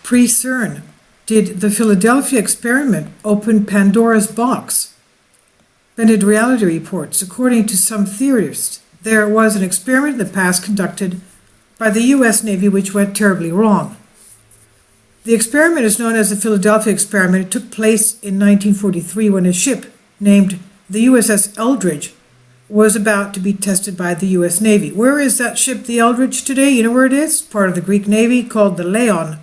Pre-CERN, did the Philadelphia experiment open Pandora's box? Bended reality reports, according to some theorists, there was an experiment in the past conducted by the U.S. Navy which went terribly wrong. The experiment is known as the Philadelphia experiment. It took place in 1943 when a ship named the USS Eldridge was about to be tested by the U.S. Navy. Where is that ship, the Eldridge, today? You know where it is? Part of the Greek Navy, called the Leon,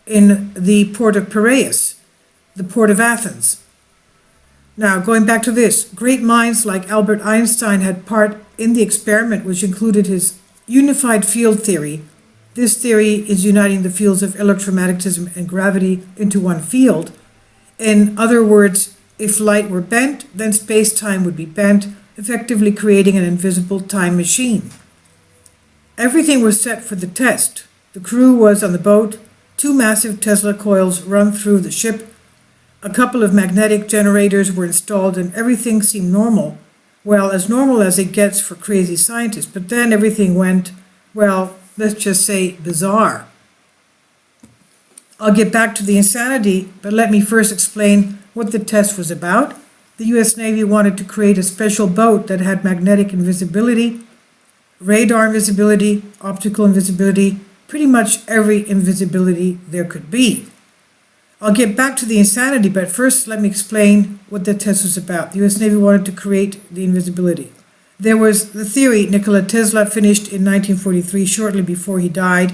in the port of Piraeus, the port of Athens. Now, going back to this, great minds like Albert Einstein had part in the experiment, which included his unified field theory. This theory is uniting the fields of electromagnetism and gravity into one field. In other words, if light were bent, then space-time would be bent, effectively creating an invisible time machine. Everything was set for the test. The crew was on the boat, 2 massive Tesla coils run through the ship, a couple of magnetic generators were installed, and everything seemed normal. Well, as normal as it gets for crazy scientists, but then everything went, well, let's just say bizarre. I'll get back to the insanity, but let me first explain what the test was about. The U.S. Navy wanted to create a special boat that had magnetic invisibility, radar invisibility, optical invisibility, pretty much every invisibility there could be. I'll get back to the insanity, but first let me explain what the test was about. The U.S. Navy wanted to create the invisibility. There was the theory Nikola Tesla finished in 1943, shortly before he died,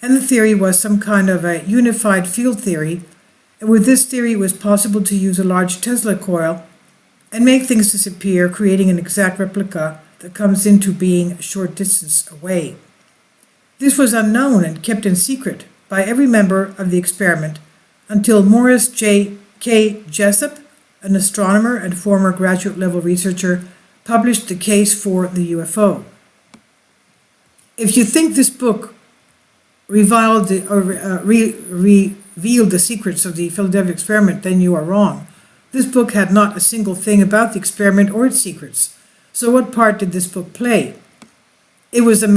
and the theory was some kind of a unified field theory. And with this theory, it was possible to use a large Tesla coil and make things disappear, creating an exact replica that comes into being a short distance away. This was unknown and kept in secret by every member of the experiment until Morris J.K. Jessup, an astronomer and former graduate-level researcher, published the case for the UFO. If you think this book revealed the secrets of the Philadelphia experiment, then you are wrong. This book had not a single thing about the experiment or its secrets. So what part did this book play? It was a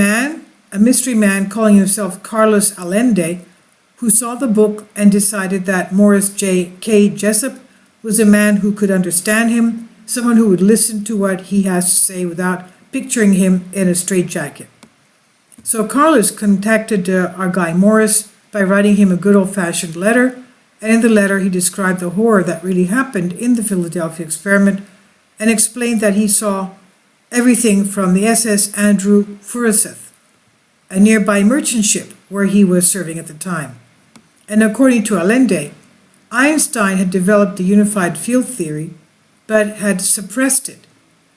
mystery man calling himself Carlos Allende, who saw the book and decided that Morris J.K. Jessup was a man who could understand him, someone who would listen to what he has to say without picturing him in a straitjacket. So Carlos contacted our guy Morris by writing him a good old-fashioned letter, and in the letter he described the horror that really happened in the Philadelphia experiment and explained that he saw everything from the SS Andrew Furuseth, a nearby merchant ship where he was serving at the time. And according to Allende, Einstein had developed the unified field theory, but had suppressed it,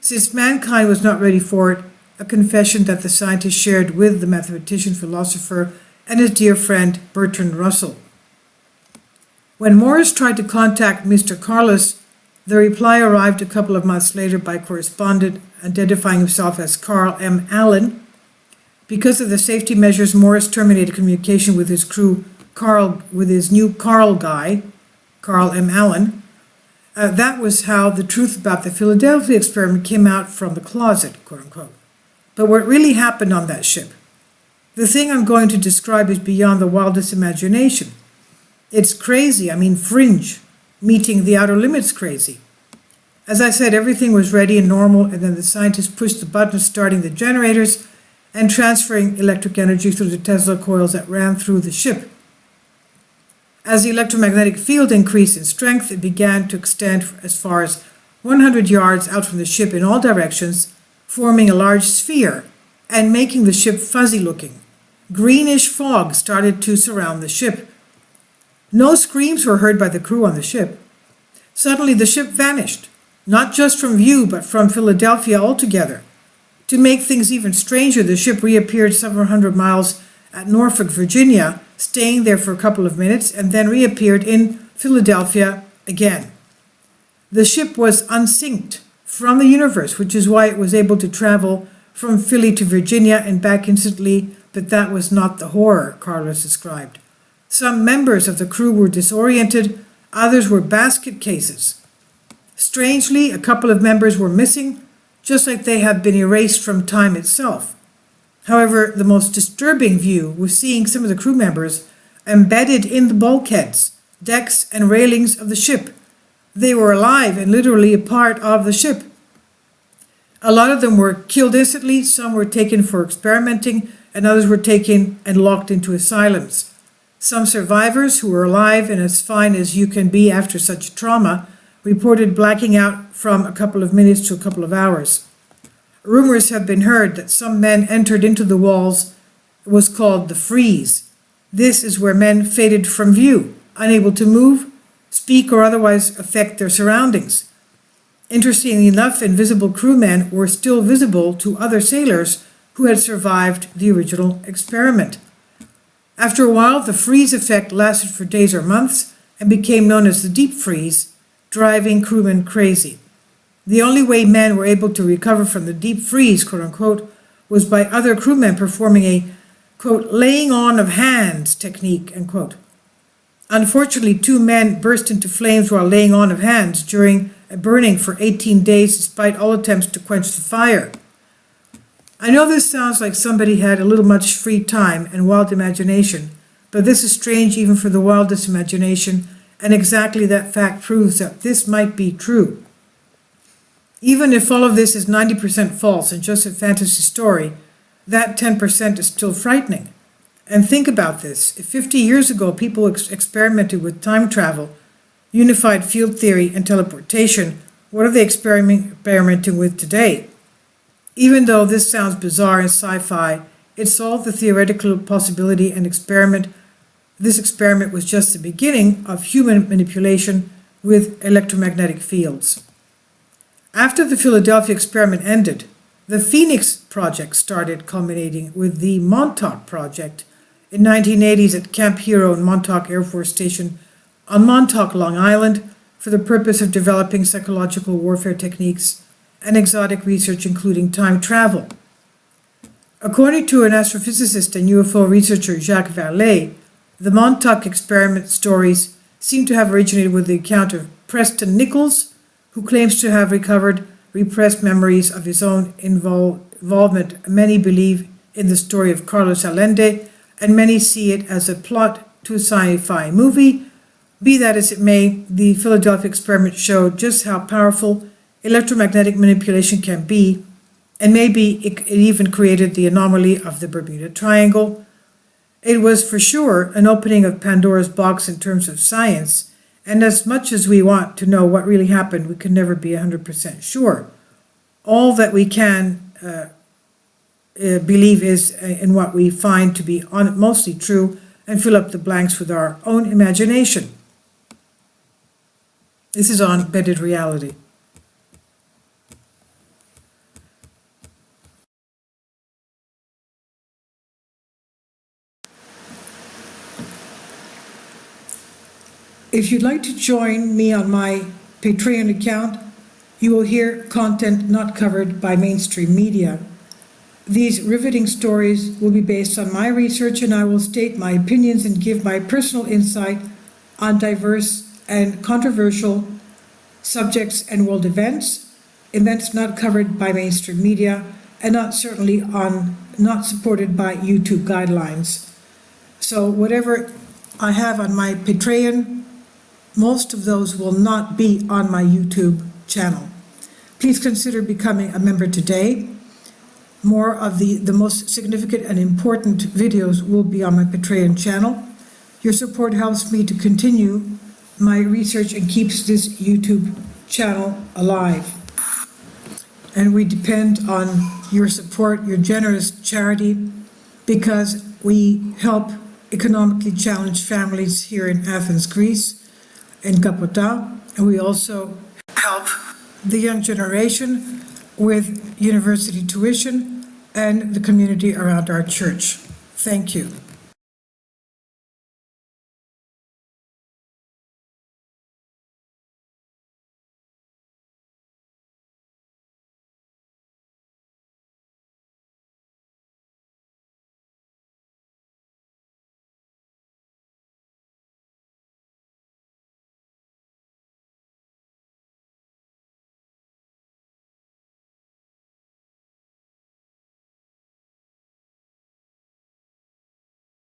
since mankind was not ready for it, a confession that the scientist shared with the mathematician, philosopher, and his dear friend Bertrand Russell. When Morris tried to contact Mr. Carlos, the reply arrived a couple of months later by correspondent identifying himself as Carl M. Allen. Because of the safety measures, Morris terminated communication with his crew, with his new Carl guy, Carl M. Allen. That was how the truth about the Philadelphia experiment came out from the closet, quote unquote. But what really happened on that ship? The thing I'm going to describe is beyond the wildest imagination. It's crazy, fringe, meeting the outer limits crazy. As I said, everything was ready and normal, and then the scientists pushed the button starting the generators and transferring electric energy through the Tesla coils that ran through the ship. As the electromagnetic field increased in strength, it began to extend as far as 100 yards out from the ship in all directions, forming a large sphere and making the ship fuzzy-looking. Greenish fog started to surround the ship. No screams were heard by the crew on the ship. Suddenly the ship vanished, not just from view, but from Philadelphia altogether. To make things even stranger, the ship reappeared several hundred miles at Norfolk, Virginia, staying there for a couple of minutes, and then reappeared in Philadelphia again. The ship was unsynced from the universe, which is why it was able to travel from Philly to Virginia and back instantly, but that was not the horror Carlos described. Some members of the crew were disoriented, others were basket cases. Strangely, a couple of members were missing, just like they had been erased from time itself. However, the most disturbing view was seeing some of the crew members embedded in the bulkheads, decks, and railings of the ship. They were alive and literally a part of the ship. A lot of them were killed instantly, some were taken for experimenting, and others were taken and locked into asylums. Some survivors who were alive and as fine as you can be after such trauma reported blacking out from a couple of minutes to a couple of hours. Rumors have been heard that some men entered into the walls. It was called the freeze. This is where men faded from view, unable to move, speak, or otherwise affect their surroundings. Interestingly enough, invisible crewmen were still visible to other sailors who had survived the original experiment. After a while, the freeze effect lasted for days or months and became known as the deep freeze, driving crewmen crazy. The only way men were able to recover from the deep freeze, quote unquote, was by other crewmen performing a, quote, laying on of hands technique, end quote. Unfortunately, 2 men burst into flames while laying on of hands during a burning for 18 days despite all attempts to quench the fire. I know this sounds like somebody had a little much free time and wild imagination, but this is strange even for the wildest imagination, and exactly that fact proves that this might be true. Even if all of this is 90% false and just a fantasy story, that 10% is still frightening. And think about this. If 50 years ago people experimented with time travel, unified field theory, and teleportation, what are they experimenting with today? Even though this sounds bizarre and sci-fi, it solved the theoretical possibility and this experiment was just the beginning of human manipulation with electromagnetic fields. After the Philadelphia experiment ended, the Phoenix project started, culminating with the Montauk project in 1980s at Camp Hero and Montauk Air Force Station on Montauk, Long Island, for the purpose of developing psychological warfare techniques and exotic research, including time travel. According to an astrophysicist and UFO researcher, Jacques Vallée, the Montauk experiment stories seem to have originated with the account of Preston Nichols, who claims to have recovered repressed memories of his own involvement. Many believe in the story of Carlos Allende, and many see it as a plot to a sci-fi movie. Be that as it may, the Philadelphia experiment showed just how powerful electromagnetic manipulation can be, and maybe it even created the anomaly of the Bermuda Triangle. It was for sure an opening of Pandora's box in terms of science, and as much as we want to know what really happened, we can never be 100% sure. All that we can believe is in what we find to be mostly true and fill up the blanks with our own imagination. This is on Embedded Reality. If you'd like to join me on my Patreon account, you will hear content not covered by mainstream media. These riveting stories will be based on my research, and I will state my opinions and give my personal insight on diverse and controversial subjects and world events not covered by mainstream media, and not supported by YouTube guidelines. So whatever I have on my Patreon, most of those will not be on my YouTube channel. Please consider becoming a member today. More of the most significant and important videos will be on my Patreon channel. Your support helps me to continue my research and keeps this YouTube channel alive. And we depend on your support, your generous charity, because we help economically challenged families here in Athens, Greece, in Kapota, and we also help the young generation with university tuition and the community around our church. Thank you.